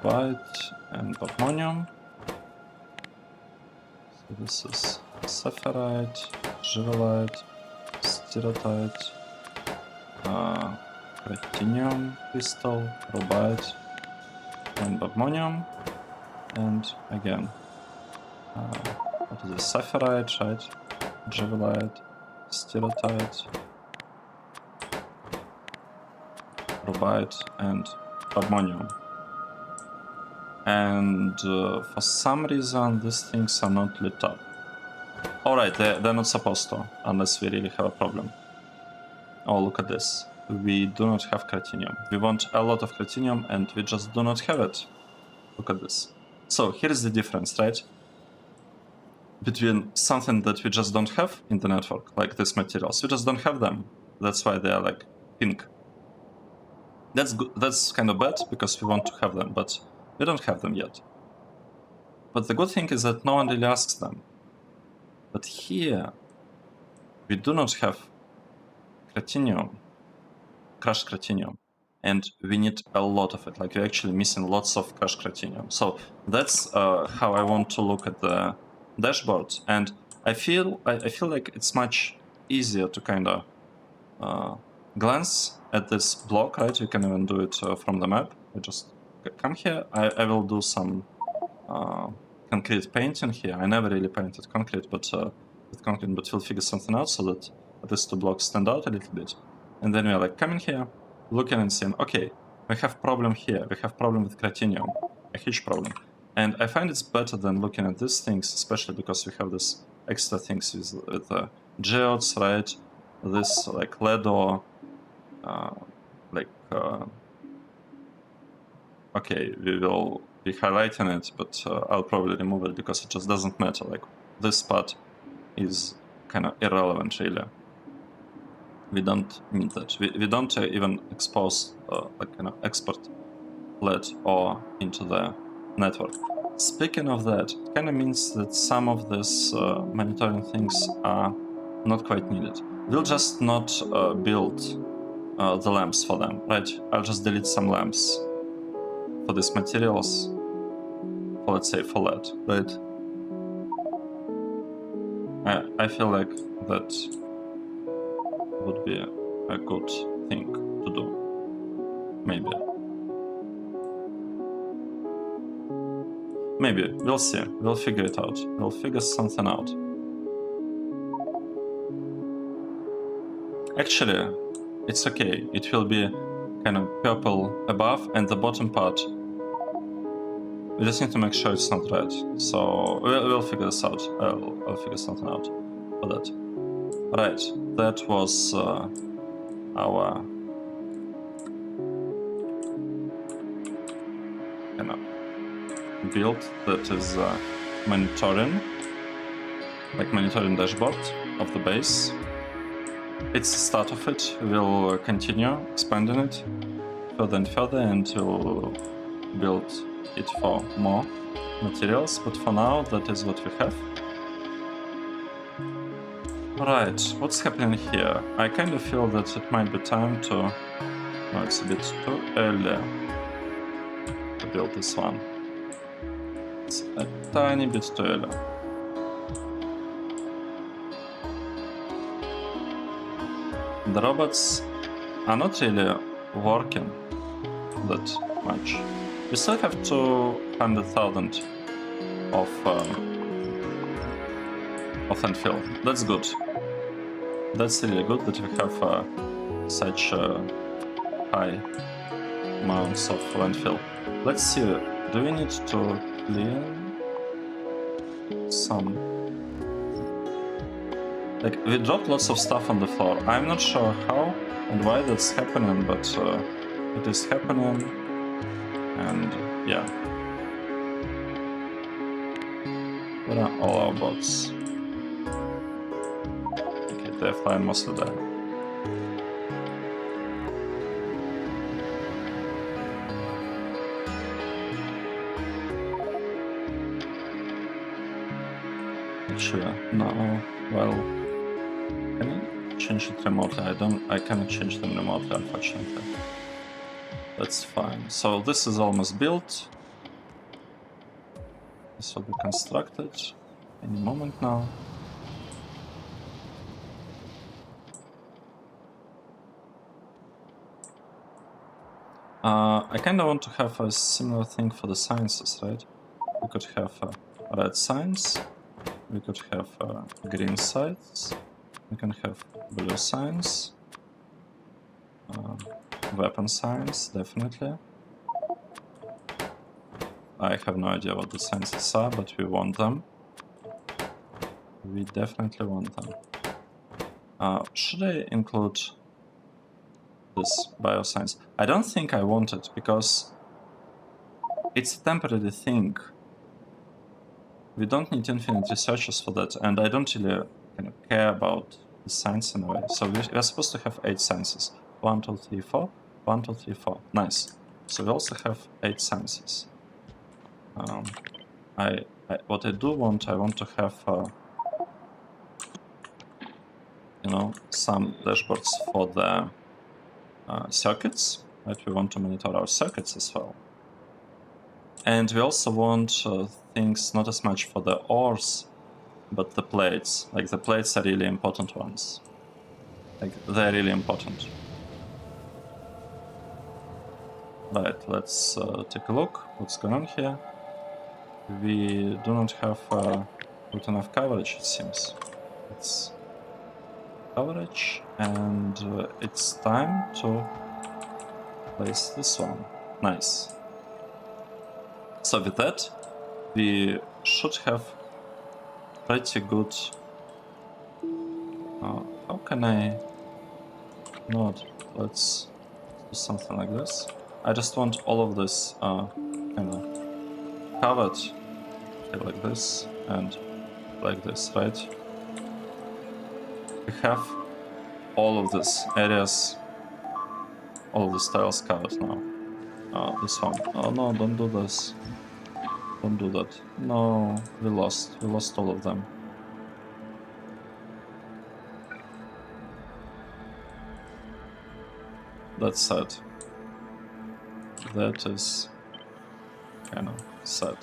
Byte and ammonium. So this is sapphirite, givelite, stereotype, Cratinium crystal, rubite, and ammonium, and again, what is this? Sapphirite, right? Givelite, stereotype, rubite, and ammonium. And for some reason, these things are not lit up. Alright, they're not supposed to, unless we really have a problem. Oh, look at this. We do not have Cratinium. We want a lot of Cratinium, and we just do not have it. Look at this. So here is the difference, right? Between something that we just don't have in the network, like these materials. We just don't have them. That's why they are like pink. That's good. That's kind of bad, because we want to have them, but we don't have them yet. But the good thing is that no one really asks them. But here, we do not have Cratinium, crushed Cratinium, and we need a lot of it. Like, we're actually missing lots of crushed Cratinium. So that's how I want to look at the dashboard, and I feel like it's much easier to kind of glance at this block, right? You can even do it from the map. I just come here. I will do some concrete painting here. I never really painted concrete, but we'll figure something out so that these two blocks stand out a little bit. And then we're like coming here, looking and saying, okay, we have problem here. We have problem with Cratinium, a huge problem. And I find it's better than looking at these things, especially because we have this extra things with geodes, right? This like lead ore, okay, we will be highlighting it, but I'll probably remove it because it just doesn't matter. Like, this part is kind of irrelevant, really. We don't need that. We don't even expose, export lead ore into the network. Speaking of that, it kind of means that some of these monitoring things are not quite needed. We'll just not build the lamps for them, right? I'll just delete some lamps for these materials, for, let's say, for LED, right? I feel like that would be a good thing to do, maybe. Maybe, we'll see, we'll figure it out, we'll figure something out. Actually, it's okay, it will be kind of purple above and the bottom part. We just need to make sure it's not red, so we'll figure this out. I'll figure something out for that. Right, that was our kind of build that is monitoring, like monitoring dashboard of the base. It's the start of it. We'll continue expanding it further and further until build it for more materials, but for now that is what we have. Right, what's happening here? I kind of feel that it might be time to... No, it's a bit too early to build this one. It's a tiny bit too early. The robots are not really working that much. We still have 200,000 of landfill. That's good. That's really good that we have such high amounts of landfill. Let's see, do we need to clean some? Like, we dropped lots of stuff on the floor. I'm not sure how and why that's happening, but it is happening, and yeah. Where are all our bots? Okay, they're flying mostly there. Actually, no, well, can I change it remotely? I cannot change them remotely, unfortunately. That's fine. So this is almost built. This will be constructed any moment now. I kind of want to have a similar thing for the sciences, right? We could have red science, we could have green sides, we can have blue science, weapon science, definitely. I have no idea what the sciences are, but we want them. We definitely want them. Should I include this bioscience? I don't think I want it, because it's a temporary thing. We don't need infinite researchers for that, and I don't really kind of care about the science in a way. So we're supposed to have 8 sciences. 1, 2, 3, 4. 1, 2, 3, 4. Nice. So we also have 8 sciences. What I do want, I want to have, you know, some dashboards for the circuits. Right? We want to monitor our circuits as well. And we also want things not as much for the ores, but the plates. Like, the plates are really important ones. Like, they're really important. Right, let's take a look what's going on here. We do not have good enough coverage, it seems. It's coverage, and it's time to place this one. Nice. So with that, we should have pretty good... how can I... not? Let's do something like this. I just want all of this kind of covered, okay, like this and like this, right? We have all of these areas, all of these tiles covered now. This one. Oh no, don't do this. Don't do that. No, we lost. We lost all of them. That's sad. That is kind of sad.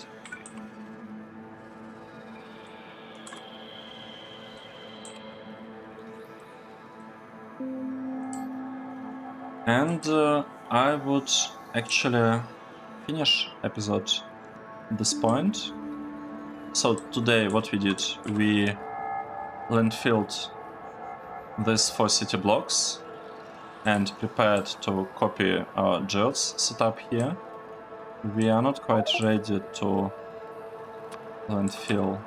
And I would actually finish episode at this point. So today what we did, we landfilled these 4 city blocks and prepared to copy our geodes setup here. We are not quite ready to landfill.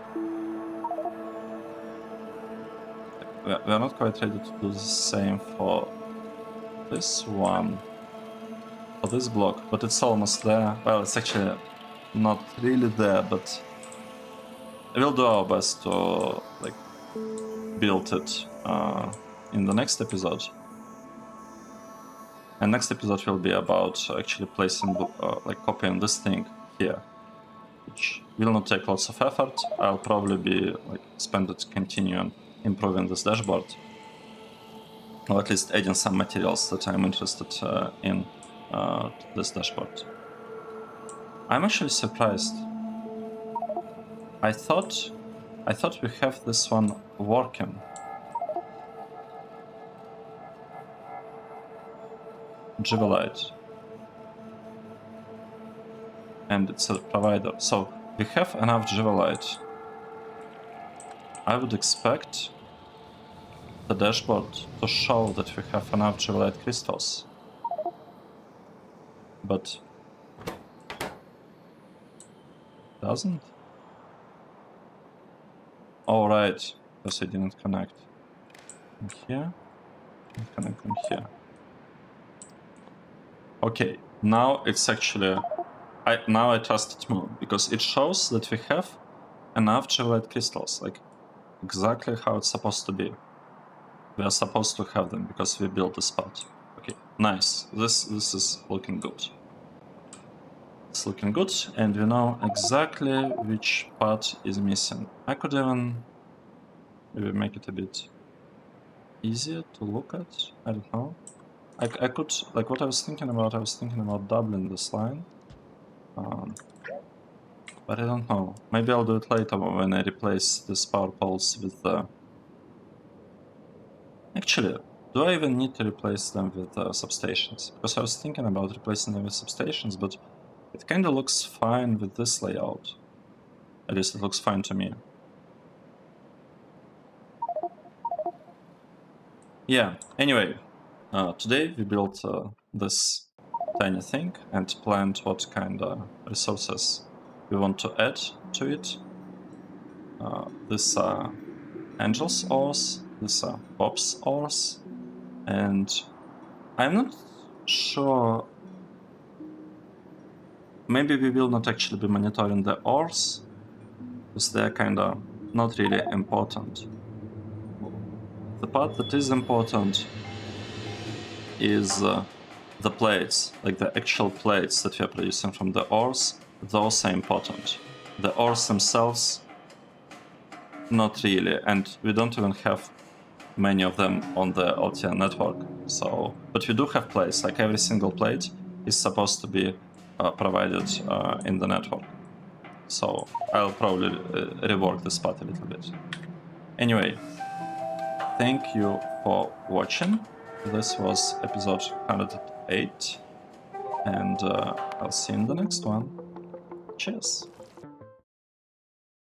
We are not quite ready to do the same for this one, for this block, but it's almost there. Well, it's actually not really there, but we'll do our best to like build it in the next episode. And next episode will be about actually placing, like copying this thing here, which will not take lots of effort. I'll probably be like spend it continuing improving this dashboard, or at least adding some materials that I'm interested in to this dashboard. I'm actually surprised. I thought we have this one working. Lite. And it's a provider. So we have enough Lite. I would expect the dashboard to show that we have enough Lite crystals. But doesn't? Alright, because I didn't connect. And here, and connect them here. Okay, now it's actually... now I trust it more, because it shows that we have enough Lite crystals, like exactly how it's supposed to be. We are supposed to have them, because we built the spot. Okay, nice. This is looking good. It's looking good, and we know exactly which part is missing. I could even maybe make it a bit easier to look at. I don't know. I could, like what I was thinking about doubling this line. But I don't know. Maybe I'll do it later when I replace these power poles with the... Actually, do I even need to replace them with substations? Because I was thinking about replacing them with substations, but it kind of looks fine with this layout. At least it looks fine to me. Yeah, anyway, today we built this tiny thing and planned what kind of resources we want to add to it. These are Angel's ores, these are Bob's ores, and I'm not sure... Maybe we will not actually be monitoring the ores, because they're kinda not really important. The part that is important is the plates, like the actual plates that we are producing from the ores. Those are important. The ores themselves, not really, and we don't even have many of them on the LTN network. So, but we do have plates, like every single plate is supposed to be provided in the network. So I'll probably rework this part a little bit. Anyway, thank you for watching. This was episode 108, and I'll see you in the next one. Cheers!